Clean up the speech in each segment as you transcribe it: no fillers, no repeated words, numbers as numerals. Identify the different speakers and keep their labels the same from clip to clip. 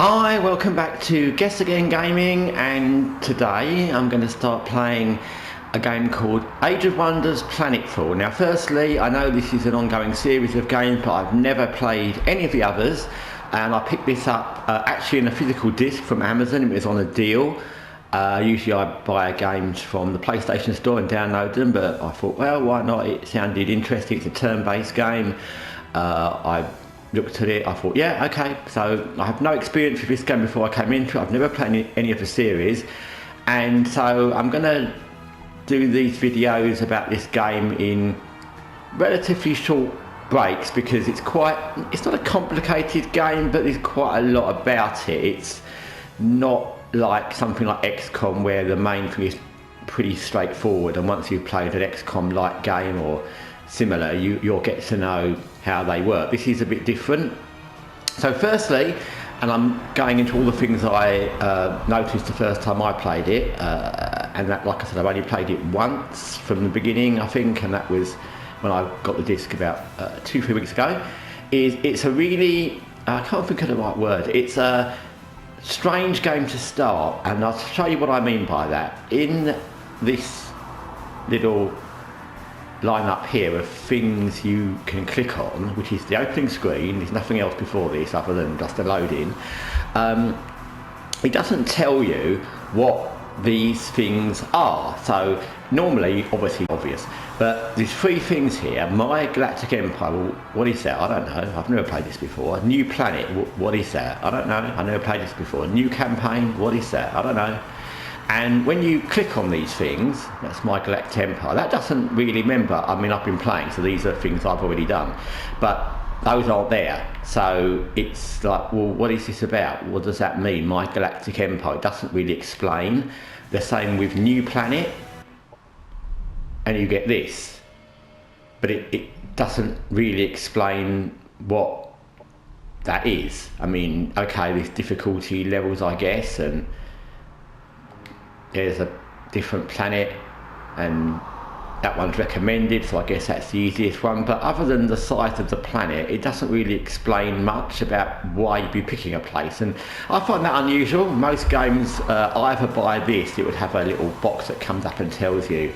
Speaker 1: Hi, welcome back to Guessagaingaming, and today I'm going to start playing a game called Age of Wonders Planetfall. Now firstly, I know this is an ongoing series of games, but I've never played any of the others, and I picked this up actually in a physical disc from Amazon. It was on a deal. Usually I buy games from the PlayStation Store and download them, but I thought, well, why not? It sounded interesting. It's a turn-based game. I looked at it, I thought, yeah, okay. So I have no experience with this game before I came into it. I've never played any of the series, and so I'm going to do these videos about this game in relatively short breaks because it's not a complicated game, but there's quite a lot about it. It's not like something like XCOM where the main thing is pretty straightforward, and once you've played an XCOM like game or similar, you'll get to know how they work. This is a bit different. So firstly, and I'm going into all the things I noticed the first time I played it, and that, like I said, I've only played it once from the beginning, I think, and that was when I got the disc about 2-3 weeks ago. It's a really, I can't think of the right word, it's a strange game to start, and I'll show you what I mean by that. In this little line up here of things you can click on, which is the opening screen, there's nothing else before this other than just a loading. It doesn't tell you what these things are. So normally, obviously obvious, but there's 3 things here. My Galactic Empire, well, what is that? I don't know, I've never played this before. New Planet, what is that? I don't know, I never played this before. New Campaign, what is that? I don't know. And when you click on these things, that's my Galactic Empire, that doesn't really remember. I mean, I've been playing, so these are things I've already done, but those aren't there. So it's like, well, what is this about? What does that mean? My Galactic Empire, it doesn't really explain. The same with New Planet, and you get this, but it doesn't really explain what that is. I mean, okay, there's difficulty levels, I guess, and there's a different planet, and that one's recommended, so I guess that's the easiest one. But other than the size of the planet, it doesn't really explain much about why you'd be picking a place, and I find that unusual. Most games, either by this, it would have a little box that comes up and tells you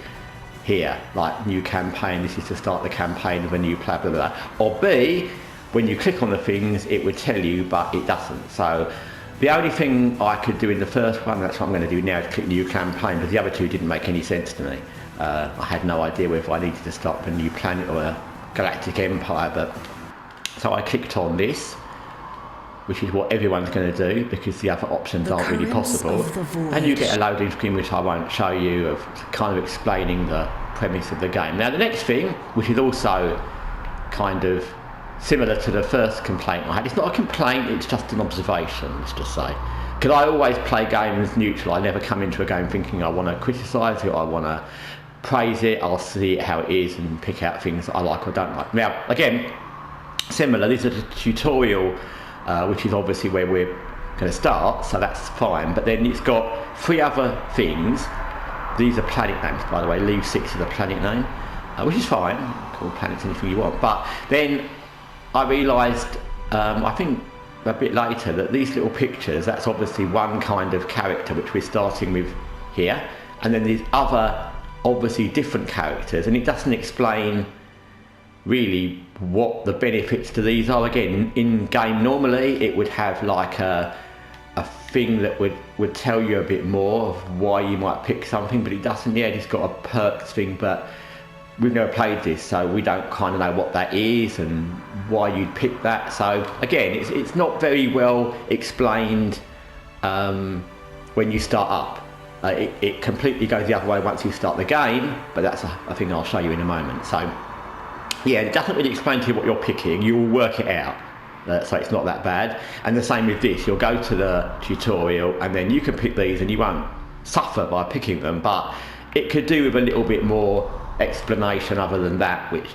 Speaker 1: here, like new campaign, this is to start the campaign of a new player, blah, blah, blah. Or B, when you click on the things, it would tell you, but it doesn't. So the only thing I could do in the first one, that's what I'm going to do now, is click new campaign, because the other two didn't make any sense to me. I had no idea whether I needed to start a new planet or a Galactic Empire, but so I clicked on this, which is what everyone's going to do because the other options aren't really possible. And you get a loading screen, which I won't show you, of kind of explaining the premise of the game. Now the next thing, which is also kind of similar to the first complaint I had, it's not a complaint, it's just an observation, let's just say. Because I always play games neutral. I never come into a game thinking I want to criticise it, or I want to praise it. I'll see how it is and pick out things that I like or don't like. Now, again, similar, this is a tutorial, which is obviously where we're going to start, so that's fine. But then it's got 3 other things. These are planet names, by the way. Leave 6 as a planet name, which is fine. Call planets anything you want. But then I realised, I think a bit later, that these little pictures, that's obviously one kind of character which we're starting with here, and then these other obviously different characters, and it doesn't explain really what the benefits to these are. Again, in game normally it would have like a thing that would tell you a bit more of why you might pick something, but it doesn't yet. It's got a perks thing, but we've never played this, so we don't kind of know what that is and why you'd pick that. So again, it's not very well explained when you start up. It completely goes the other way once you start the game, but that's a thing I'll show you in a moment. So yeah, it doesn't really explain to you what you're picking. You will work it out, so it's not that bad. And the same with this, you'll go to the tutorial and then you can pick these and you won't suffer by picking them, but it could do with a little bit more explanation other than that, which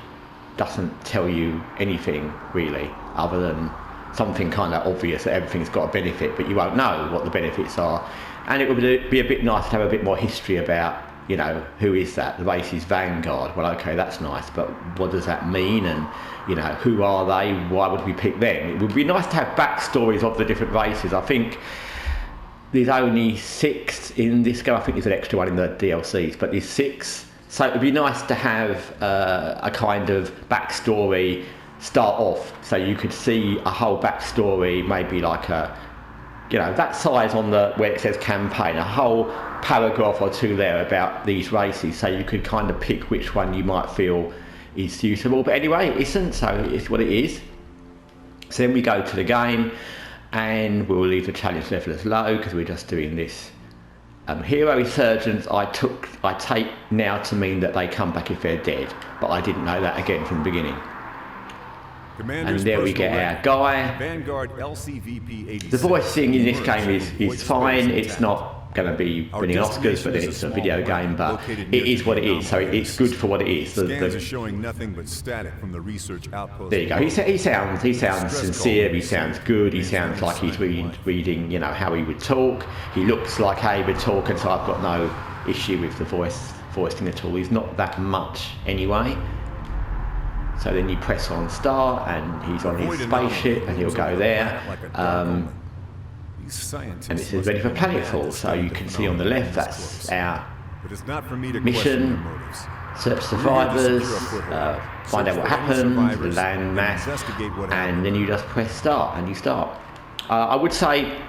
Speaker 1: doesn't tell you anything really, other than something kind of obvious that everything's got a benefit, but you won't know what the benefits are. And it would be a bit nice to have a bit more history about you know, who is that? The race is Vanguard. Well, okay, that's nice, but what does that mean? And, you know, who are they? Why would we pick them? It would be nice to have backstories of the different races. I think there's only 6 in this game. I think there's an extra one in the DLCs, but there's 6. So it would be nice to have a kind of backstory start off, so you could see a whole backstory, maybe like a, you know, that size on the where it says campaign, a whole paragraph or 2 there about these races, so you could kind of pick which one you might feel is suitable. But anyway, it isn't, so it's what it is. So then we go to the game, and we'll leave the challenge level as low because we're just doing this. Hero resurgence I take now to mean that they come back if they're dead, but I didn't know that again from the beginning. And there we get our guy.
Speaker 2: Vanguard LCVP
Speaker 1: the voicing in this game is fine. It's not going to be winning Oscars, but then it's a video game, but it is what it is, so it's good for what it is.
Speaker 2: Scans are showing nothing but static from the research outpost.
Speaker 1: There you go. He sounds sincere. He sounds good. He sounds like he's reading, you know, how he would talk. He looks like how he would talk, and so I've got no issue with the voicing at all. He's not that much anyway. So then you press on start, and he's on his spaceship, and he'll go there. And it says ready for planetfall, so you can see on the left that's our mission. Search survivors, find out what happened, the land mass, and then you just press start and you start. I would say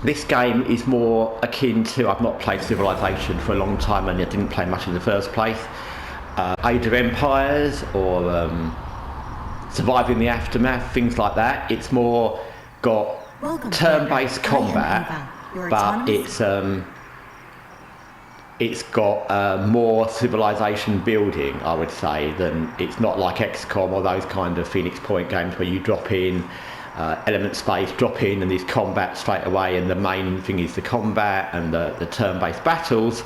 Speaker 1: this game is more akin to, I've not played Civilization for a long time and I didn't play much in the first place. Age of Empires or Surviving the Aftermath, things like that. It's more got turn-based combat, but it's got more civilization building, I would say, than it's not like XCOM or those kind of Phoenix Point games where you drop in element space, drop in and there's combat straight away, and the main thing is the combat and the turn-based battles.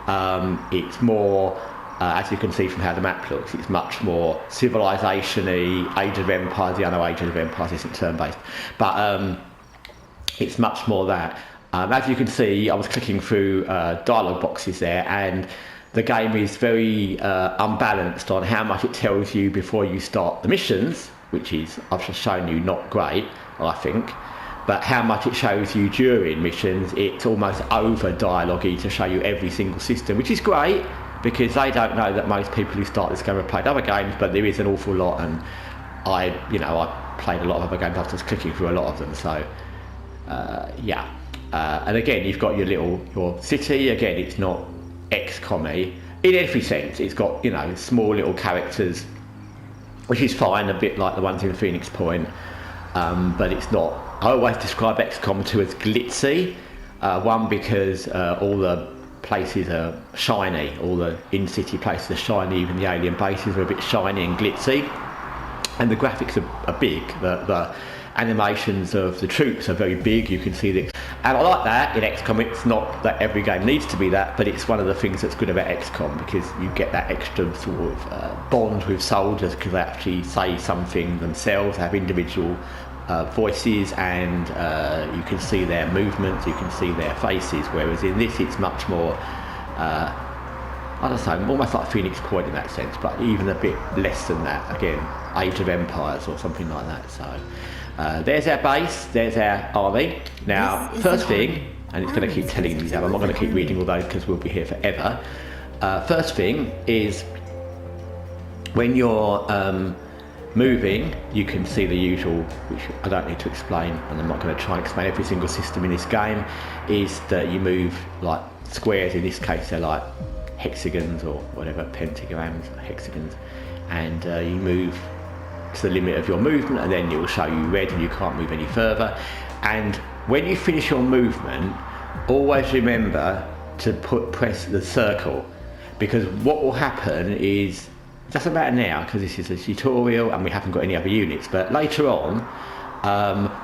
Speaker 1: It's more, as you can see from how the map looks, it's much more civilization-y. Age of Empires, I know Age of Empires isn't turn-based, but it's much more that. As you can see, I was clicking through dialogue boxes there, and the game is very unbalanced on how much it tells you before you start the missions, which is, I've just shown you, not great, I think, but how much it shows you during missions. It's almost over dialogue-y to show you every single system, which is great, because they don't know that most people who start this game have played other games, but there is an awful lot, and I played a lot of other games after clicking through a lot of them, so yeah. And again, you've got your city. Again, it's not XCOM-y in every sense. It's got, you know, small little characters, which is fine, a bit like the ones in Phoenix Point, but it's not. I always describe XCOM 2 as glitzy. One, because all the places are shiny, all the in-city places are shiny, even the alien bases are a bit shiny and glitzy, and the graphics are big. The animations of the troops are very big. You can see that, and I like that in XCOM. It's not that every game needs to be that, but it's one of the things that's good about XCOM, because you get that extra sort of bond with soldiers, because they actually say something themselves, have individual voices, and you can see their movements, you can see their faces, whereas in this it's much more I don't know, almost like Phoenix Point in that sense, but even a bit less than that. Again, Age of Empires or something like that. So there's our base, there's our army. Now, first thing, and it's going to keep telling me that, I'm not going to keep reading all those because we'll be here forever. First thing is, when you're moving, you can see the usual, which I don't need to explain, and I'm not going to try and explain every single system in this game, is that you move like squares. In this case, they're like hexagons or whatever, pentagrams, hexagons, and you move to the limit of your movement, and then it will show you red and you can't move any further. And when you finish your movement, always remember to press the circle, because what will happen is, it doesn't matter now because this is a tutorial and we haven't got any other units, but later on,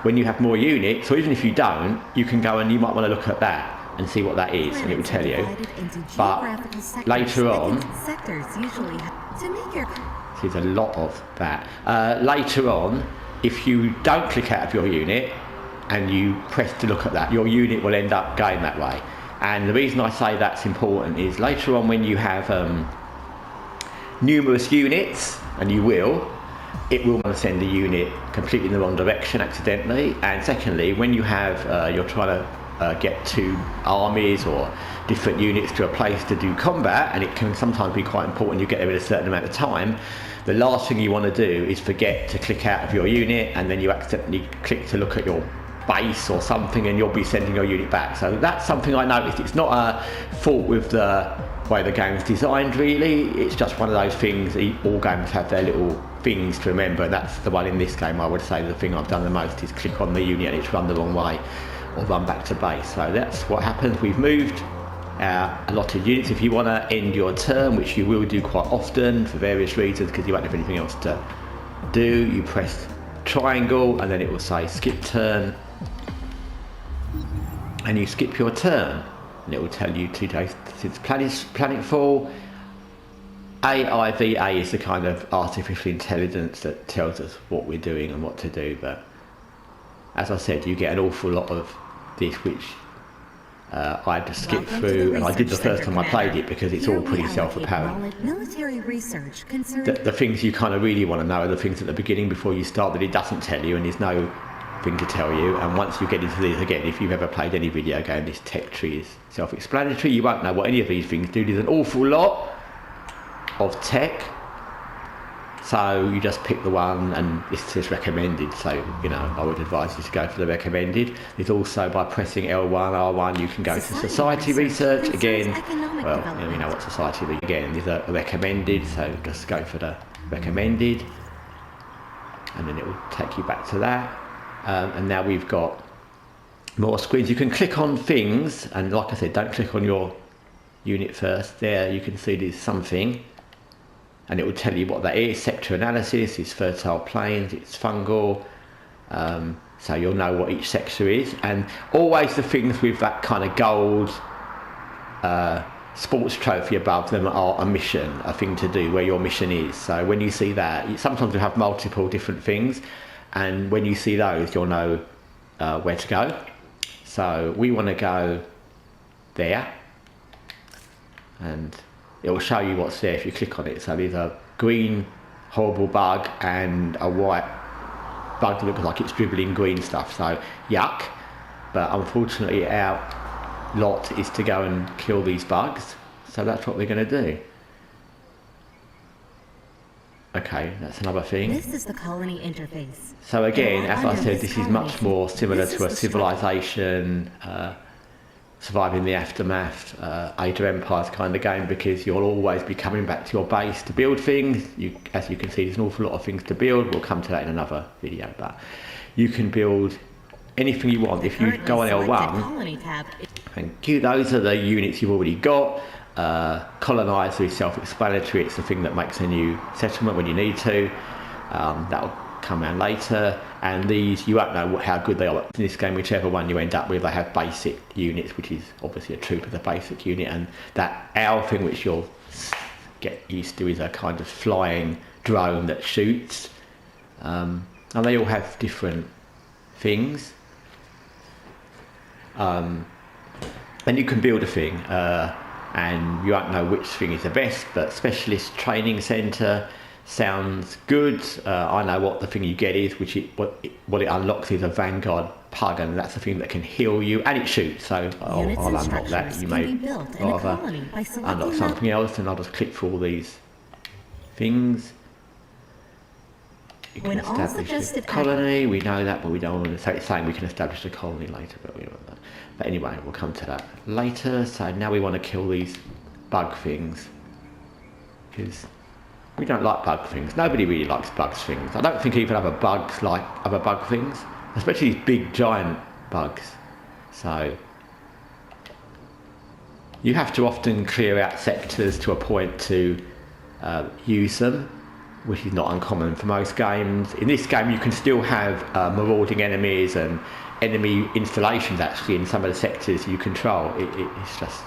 Speaker 1: when you have more units, or even if you don't, you can go and you might want to look at that and see what that is, and it will tell you. But later on, there's a lot of that. Later on, if you don't click out of your unit and you press to look at that, your unit will end up going that way. And the reason I say that's important is later on when you have numerous units, and you will, it will want to send the unit completely in the wrong direction accidentally. And secondly, when you have you're trying to get two armies or different units to a place to do combat, and it can sometimes be quite important you get there in a certain amount of time, the last thing you want to do is forget to click out of your unit, and then you accidentally click to look at your base or something, and you'll be sending your unit back. So that's something I noticed. It's not a fault with the way the game's designed really, it's just one of those things. All games have their little things to remember, and that's the one in this game. I would say the thing I've done the most is click on the unit and it's run the wrong way or run back to base. So that's what happens. We've moved our allotted units. If you want to end your turn, which you will do quite often for various reasons because you won't have anything else to do, you press triangle and then it will say skip turn, and you skip your turn, and it will tell you 2 days since planetfall. AIVA is the kind of artificial intelligence that tells us what we're doing and what to do, but as I said, you get an awful lot of this which I had to skip through, and I did the first time I played it because it's all pretty self-apparent.
Speaker 3: Military research
Speaker 1: The things you kind of really want to know are the things at the beginning before you start that it doesn't tell you, and there's no thing to tell you. And once you get into these, again, if you've ever played any video game, this tech tree is self-explanatory. You won't know what any of these things do. There's an awful lot of tech, so you just pick the one, and it says recommended, so you know I would advise you to go for the recommended. There's also, by pressing L1 R1, you can go to society research again. Well, you know what society is again. There's a recommended, so just go for the recommended, and then it will take you back to that. And now we've got more screens. You can click on things, and like I said, don't click on your unit first. There you can see there's something, and it will tell you what that is. Sector analysis, it's fertile plains, it's fungal, so you'll know what each sector is. And always the things with that kind of gold sports trophy above them are a mission, a thing to do, where your mission is. So when you see that, sometimes you have multiple different things, and when you see those, you'll know where to go. So we want to go there, and it will show you what's there if you click on it. So there's a green horrible bug and a white bug that looks like it's dribbling green stuff, so yuck. But unfortunately our lot is to go and kill these bugs, so that's what we're going to do. Okay, that's another thing.
Speaker 3: This is the colony interface.
Speaker 1: So again, as I said, this is much more similar to a civilization, surviving the aftermath, Age of Empires kind of game, because you'll always be coming back to your base to build things. As you can see, there's an awful lot of things to build. We'll come to that in another video, but you can build anything you want. If you go on L1, thank you, those are the units you've already got. Colonizer is self-explanatory. It's the thing that makes a new settlement when you need to. That'll come around later. And these, you won't know how good they are in this game. Whichever one you end up with, they have basic units, which is obviously a troop of the basic unit. And that owl thing, which you'll get used to, is a kind of flying drone that shoots. And they all have different things. And you can build a thing. And you won't know which thing is the best, but Specialist Training Centre sounds good. I know what the thing you get is, what it unlocks is a Vanguard Pug, and that's the thing that can heal you, and it shoots, so I'll unlock that. You may rather unlock something else, and I'll just click for all these things. You can establish a colony, we know that, but we don't want to say it's saying we can establish a colony later, but we don't want that. But anyway, we'll come to that later. So now we want to kill these bug things, because we don't like bug things. Nobody really likes bugs things. I don't think even other bugs like other bug things, especially these big giant bugs. So you have to often clear out sectors to a point to use them, which is not uncommon for most games. In this game you can still have marauding enemies and enemy installations actually in some of the sectors you control. It's just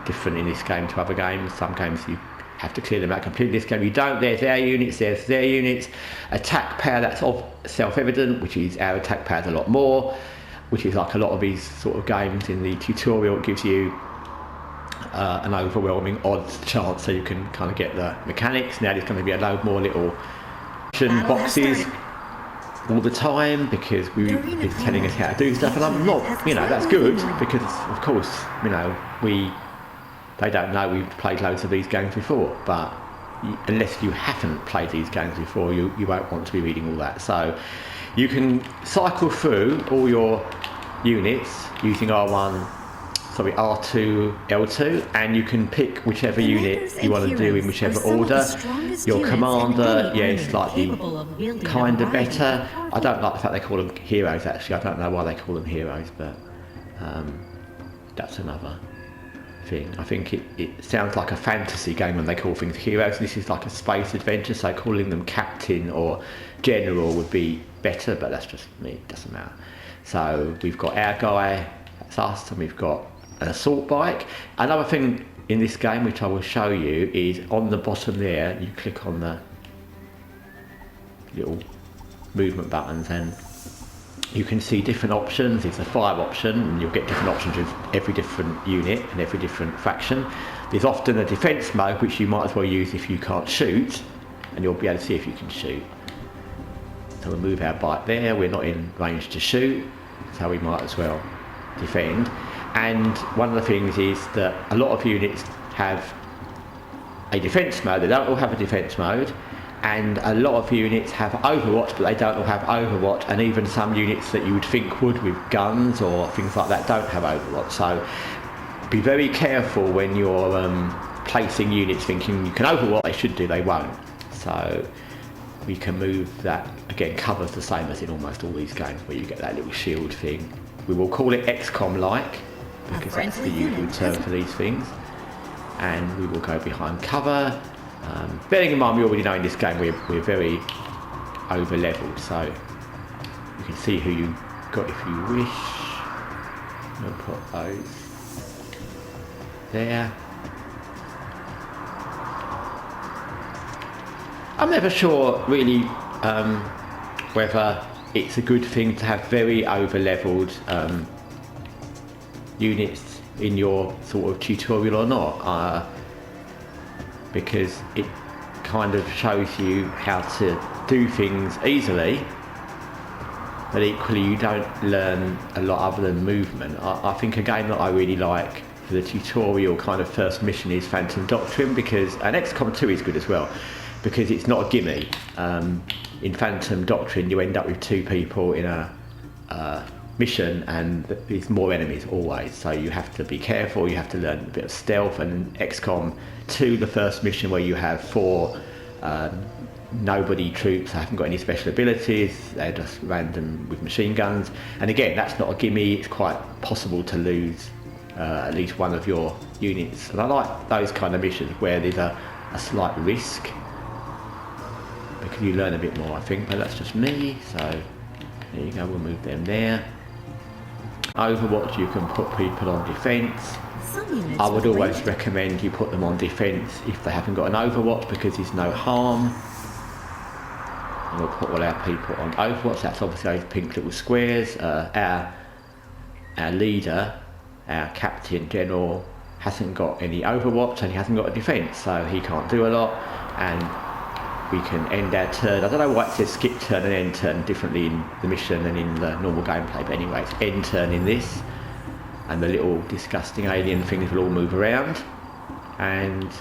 Speaker 1: different in this game to other games. Some games you have to clear them out completely. This game you don't. There's their units. Attack power, that's self-evident, which is our attack power is a lot more. which is like a lot of these sort of games in the tutorial. It gives you an overwhelming odds chance, so you can kind of get the mechanics. Now there's going to be a load more little boxes all the time, because we've been telling us how to do stuff, and I'm not, that's good, because of course, they don't know we've played loads of these games before, but unless you haven't played these games before, you won't want to be reading all that. So you can cycle through all your units using R2, L2, and you can pick whichever unit you want to do in whichever order. Your commander, slightly kind of better. I don't like the fact they call them heroes, actually. I don't know why they call them heroes, but that's another thing. I think it sounds like a fantasy game when they call things heroes. This is like a space adventure, so calling them captain or general would be better, but that's just me, it doesn't matter. So we've got our guy, that's us, and we've got an assault bike. Another thing in this game which I will show you is on the bottom there, you click on the little movement buttons and you can see different options. It's a fire option, and you'll get different options with every different unit and every different faction. There's often a defense mode which you might as well use if you can't shoot, and you'll be able to see if you can shoot. So we'll move our bike there. We're not in range to shoot, so we might as well defend. And one of the things is that a lot of units have a defence mode. They don't all have a defence mode, and a lot of units have Overwatch, but they don't all have Overwatch, and even some units that you would think would with guns or things like that don't have Overwatch. So be very careful when you're placing units thinking you can Overwatch. They should do, they won't. So we can move that. Again, cover's the same as in almost all these games where you get that little shield thing. We will call it XCOM-like, because that's the usual term for these things. And we will go behind cover. Bearing in mind, we already know in this game we're very over leveled, so you can see who you got if you wish. We'll put those there. I'm never sure really whether it's a good thing to have very over leveled units in your sort of tutorial or not, because it kind of shows you how to do things easily, but equally you don't learn a lot other than movement. I think a game that I really like for the tutorial kind of first mission is Phantom Doctrine, and XCOM 2 is good as well, because it's not a gimme. In Phantom Doctrine you end up with two people in a mission, and there's more enemies always, so you have to be careful, you have to learn a bit of stealth. And XCOM 2, the first mission where you have 4 nobody troops, haven't got any special abilities, they're just random with machine guns, and again that's not a gimme. It's quite possible to lose at least one of your units, and I like those kind of missions where there's a slight risk, because you learn a bit more, I think, but that's just me. So there you go, we'll move them there. Overwatch, you can put people on defence. I would always recommend you put them on defence if they haven't got an Overwatch, because there's no harm. And we'll put all our people on Overwatch. That's obviously those pink little squares. Our leader, our captain general, hasn't got any Overwatch and he hasn't got a defence, so he can't do a lot. And we can end our turn. I don't know why it says skip turn and end turn differently in the mission and in the normal gameplay, but anyway, it's end turn in this, and the little disgusting alien things will all move around, and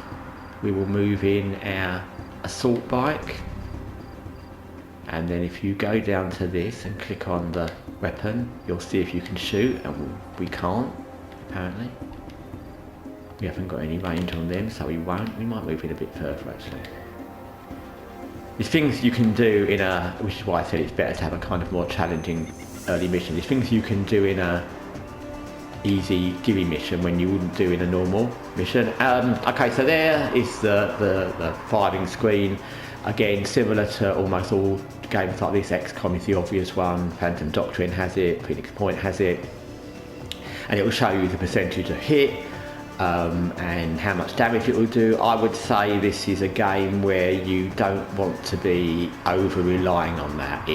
Speaker 1: we will move in our assault bike. And then if you go down to this and click on the weapon, you'll see if you can shoot, and we can't, apparently. We haven't got any range on them, so we won't. We might move in a bit further actually. There's things you can do in which is why I said it's better to have a kind of more challenging early mission. There's things you can do in a easy gimme mission when you wouldn't do in a normal mission. Okay, so there is the firing screen. Again, similar to almost all games like this, XCOM is the obvious one, Phantom Doctrine has it, Phoenix Point has it, and it will show you the percentage of hit, and how much damage it will do. I would say this is a game where you don't want to be over relying on that.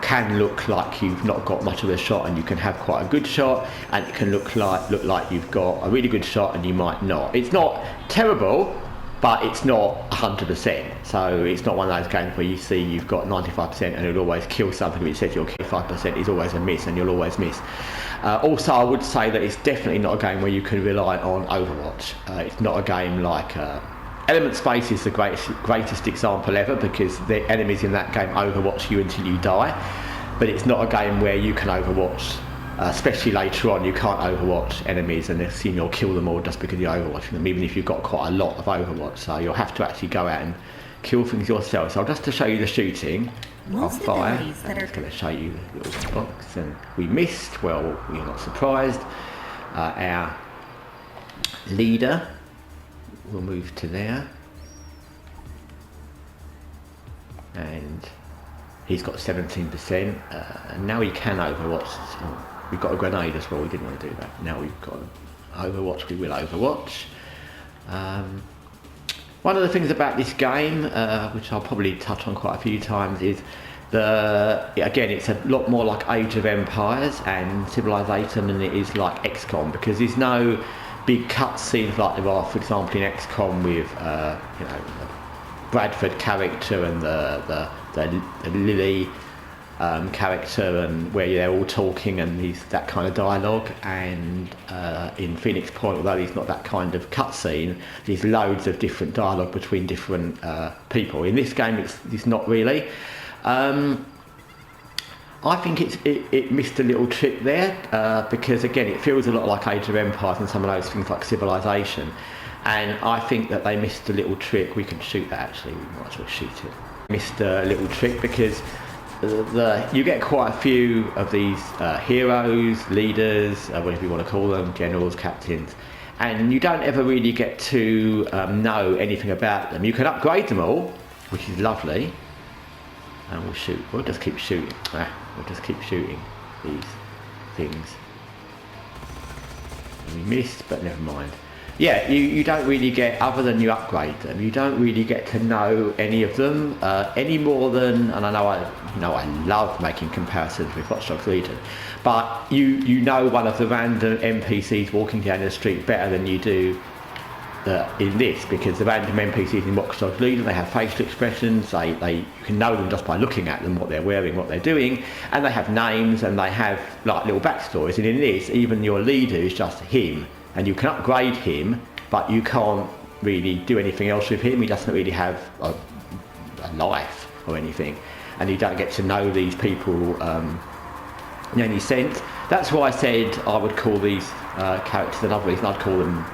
Speaker 1: can look like you've not got much of a shot and you can have quite a good shot, and it can look like you've got a really good shot and you might not. It's not terrible, but it's not 100%. So it's not one of those games where you see you've got 95% and it'll always kill something, but it says you'll kill 5% is always a miss and you'll always miss. Also, I would say that it's definitely not a game where you can rely on Overwatch. It's not a game like Element Space is the greatest example ever, because the enemies in that game overwatch you until you die, but it's not a game where you can overwatch, especially later on. You can't overwatch enemies and assume you'll kill them all just because you're overwatching them, even if you've got quite a lot of overwatch. So you'll have to actually go out and kill things yourself. So just to show you the shooting, I'll fire. I'm just going to show you the little box, and we missed. Well, you're not surprised. Our leader, we'll move to there, and he's got 17%, and now he can overwatch. We've got a grenade as well, we didn't want to do that. Now we've got overwatch, we will overwatch. One of the things about this game, which I'll probably touch on quite a few times, is again, it's a lot more like Age of Empires and Civilization than it is like XCOM, because there's no big cutscenes like there are, for example, in XCOM with the Bradford character and the Lily character, and where they're all talking and that kind of dialogue. And in Phoenix Point, although there's not that kind of cutscene, there's loads of different dialogue between different people. In this game, it's not really. I think it missed a little trick there, because again it feels a lot like Age of Empires and some of those things like Civilization, and I think that they missed a little trick. We can shoot that actually, we might as well shoot it. Missed a little trick because you get quite a few of these heroes, leaders, whatever you want to call them, generals, captains, and you don't ever really get to know anything about them. You can upgrade them all, which is lovely. And we'll just keep shooting. We'll just keep shooting these things. And we missed, but never mind. Yeah, you don't really get, other than you upgrade them, you don't really get to know any of them any more than, and I know I love making comparisons with Watch Dogs Legion, but you know one of the random NPCs walking down the street better than you do in this, because the random NPCs in Watch Dogs Legion, they have facial expressions, you can know them just by looking at them, what they're wearing, what they're doing, and they have names and they have like little backstories. And in this, even your leader is just him, and you can upgrade him, but you can't really do anything else with him. He doesn't really have a life or anything, and you don't get to know these people in any sense. That's why I said I would call these characters, another reason I'd call them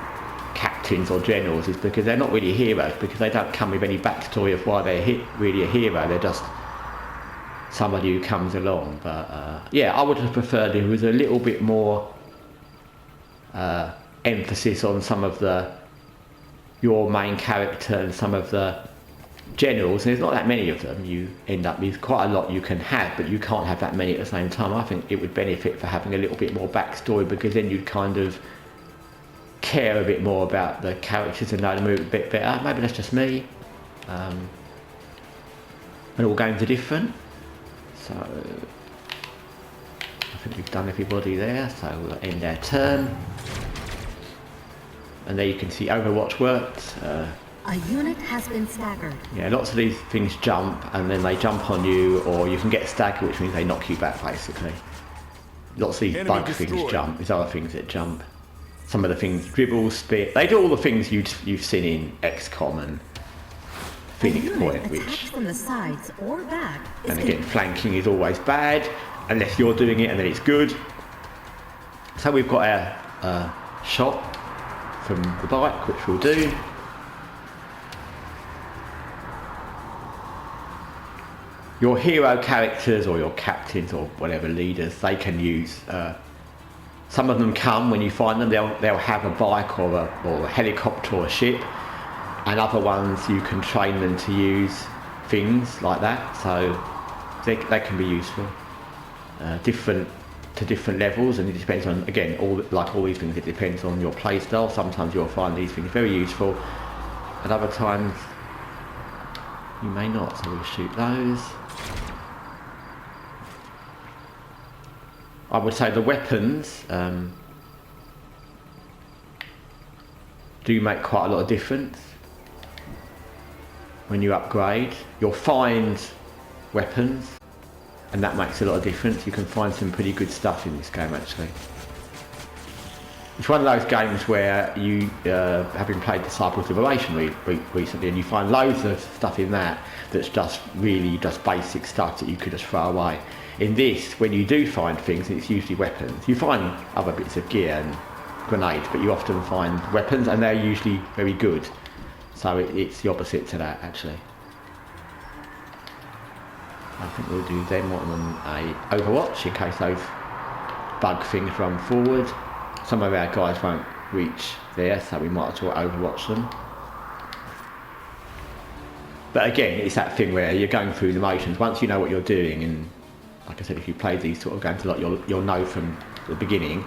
Speaker 1: captains or generals, is because they're not really heroes, because they don't come with any backstory of why they're really a hero. They're just somebody who comes along. But yeah, I would have preferred there was a little bit more emphasis on some of your main character and some of the generals. And there's not that many of them. You end up with quite a lot you can have, but you can't have that many at the same time. I think it would benefit for having a little bit more backstory, because then you'd kind of care a bit more about the characters and know them a bit better. Maybe that's just me. And all games are different. So I think we've done everybody there, so we'll end our turn. And there you can see Overwatch worked.
Speaker 3: A unit has been staggered.
Speaker 1: Yeah, lots of these things jump and then they jump on you, or you can get staggered, which means they knock you back basically. Lots of these bug things jump, there's other things that jump. Some of the things, dribble, spit, they do all the things you've seen in XCOM and Phoenix Point, which,
Speaker 3: from the sides or back,
Speaker 1: and again, flanking is always bad unless you're doing it, and then it's good. So we've got our shot from the bike, which we'll do. Your hero characters or your captains or whatever leaders, they can use. Some of them come when you find them. They'll have a bike or a helicopter or a ship, and other ones you can train them to use things like that. So they can be useful, different levels, and it depends on, again, all these things. It depends on your play style. Sometimes you'll find these things very useful, and other times you may not. So we'll shoot those. I would say the weapons do make quite a lot of difference when you upgrade. You'll find weapons, and that makes a lot of difference. You can find some pretty good stuff in this game actually. It's one of those games where you, having played Disciples of Liberation recently, and you find loads of stuff in that that's just really just basic stuff that you could just throw away. In this, when you do find things, it's usually weapons. You find other bits of gear and grenades, but you often find weapons, and they're usually very good. So it's the opposite to that actually. I think we'll do them on a Overwatch in case those bug things run forward. Some of our guys won't reach there, so we might as well Overwatch them. But again, it's that thing where you're going through the motions. Once you know what you're doing, and like I said, if you play these sort of games a lot, you'll know from the beginning.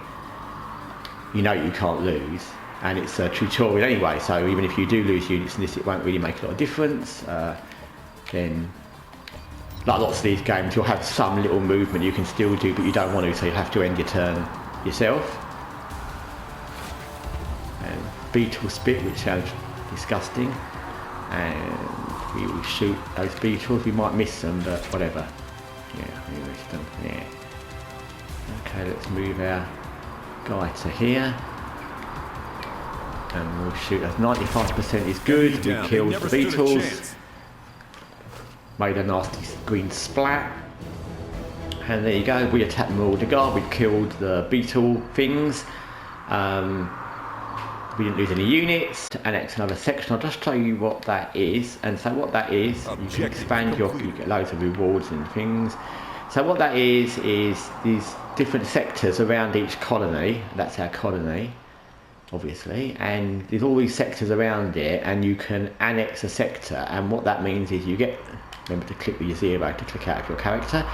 Speaker 1: You know you can't lose, and it's a tutorial anyway. So even if you do lose units in this, it won't really make a lot of difference. Then, like lots of these games, you'll have some little movement you can still do, but you don't want to, so you have to end your turn yourself. And beetle spit, which sounds disgusting, and we will shoot those beetles. We might miss them, but whatever. Yeah, we missed them. Yeah. Okay, let's move our guy to here, and we'll shoot. As 95% is good. We killed the beetles. Made a nasty green splat, and there you go. We attacked them all to guard. We killed the beetle things. We didn't lose any units. Annex another section. I'll just show you what that is. And so what that is, you can expand you get loads of rewards and things. So what that is these different sectors around each colony. That's our colony, obviously, and there's all these sectors around it, and you can annex a sector. And what that means is you get, remember to click with your 0 to click out of your character,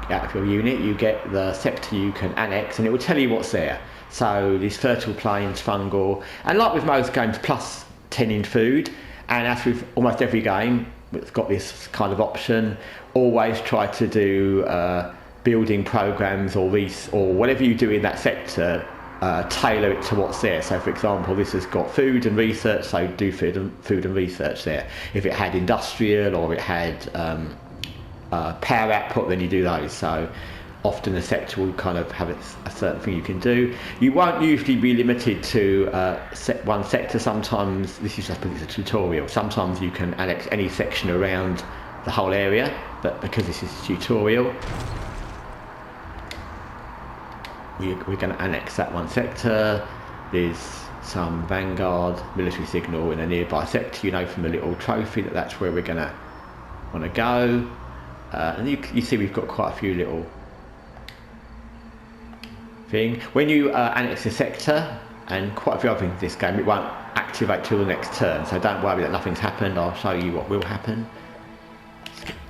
Speaker 1: out of your unit, you get the sector you can annex, and it will tell you what's there. So these fertile plains, fungal, and like with most games, plus 10 in food. And as with almost every game, it's got this kind of option. Always try to do building programs or whatever you do in that sector, tailor it to what's there. So for example, this has got food and research, so do food and research there. If it had industrial or it had power output, then you do those. So often the sector will kind of have a certain thing you can do. You won't usually be limited to one sector. Sometimes, this is just because it's a tutorial, sometimes you can annex any section around the whole area, but because this is a tutorial, we're going to annex that one sector. There's some vanguard military signal in a nearby sector, you know from the little trophy that's where we're going to want to go. And you see we've got quite a few little thing. When you annex a sector, and quite a few other things in this game, it won't activate till the next turn, so don't worry that nothing's happened. I'll show you what will happen.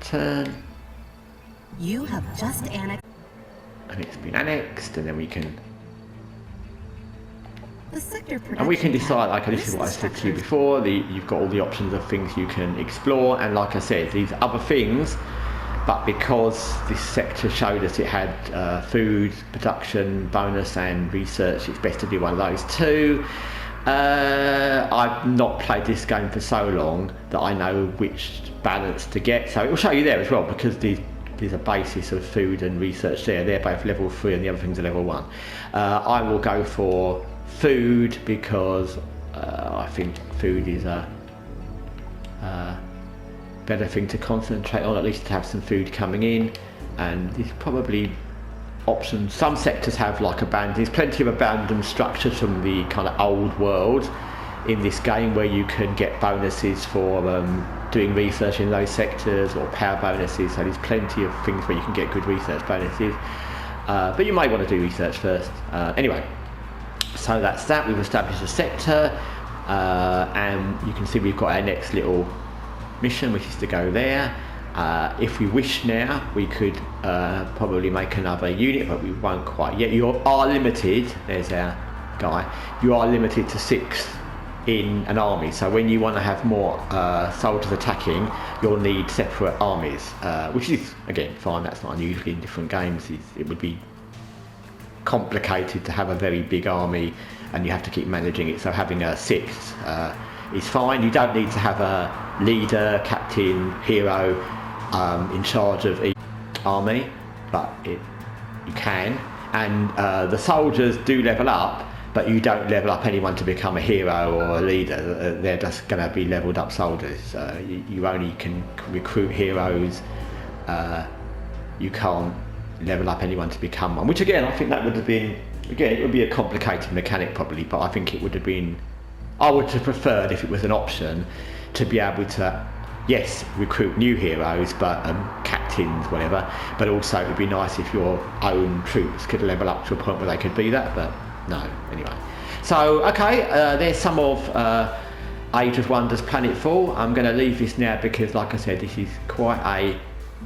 Speaker 1: Turn.
Speaker 3: You have just annexed.
Speaker 1: And it's been annexed, and then we can
Speaker 3: The sector
Speaker 1: and we can decide, like
Speaker 3: tab
Speaker 1: this is what I said to you
Speaker 3: lists
Speaker 1: before, you've got all the options of things you can explore, and like I said, these other things, but because this sector showed us it had food, production, bonus and research, it's best to do one of those too. I've not played this game for so long that I know which balance to get, so it will show you there as well, because there's a basis of food and research there. They're both level 3 and the other things are level 1. I will go for food because I think food is a better thing to concentrate on, at least to have some food coming in. And there's probably options. Some sectors have like there's plenty of abandoned structures from the kind of old world in this game where you can get bonuses for doing research in those sectors, or power bonuses. So there's plenty of things where you can get good research bonuses, but you might want to do research first. Anyway, so that's that. We've established a sector, and you can see we've got our next little mission, which is to go there. If we wish now, we could probably make another unit, but we won't quite yet. You are limited, there's our guy, you are limited to 6 in an army. So when you want to have more soldiers attacking, you'll need separate armies, which is, again, fine. That's not unusual in different games. It would be complicated to have a very big army and you have to keep managing it. So having a sixth is fine. You don't need to have a leader, captain, hero in charge of each army, but you can. And the soldiers do level up, but you don't level up anyone to become a hero or a leader. They're just going to be leveled up soldiers. You only can recruit heroes. You can't level up anyone to become one, which again, I think that would have been, again, it would be a complicated mechanic probably, but I think it would have been, I would have preferred, if it was an option, to be able to, yes, recruit new heroes, but captains, whatever, but also it would be nice if your own troops could level up to a point where they could be that, but no, anyway. So, okay, there's some of Age of Wonders Planetfall. I'm going to leave this now because, like I said, this is quite a,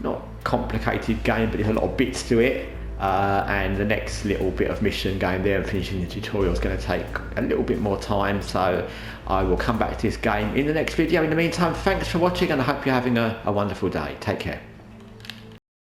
Speaker 1: not complicated game, but there's a lot of bits to it. And the next little bit of mission going there and finishing the tutorial is going to take a little bit more time, so I will come back to this game in the next video. In the meantime, thanks for watching and I hope you're having a wonderful day. Take care.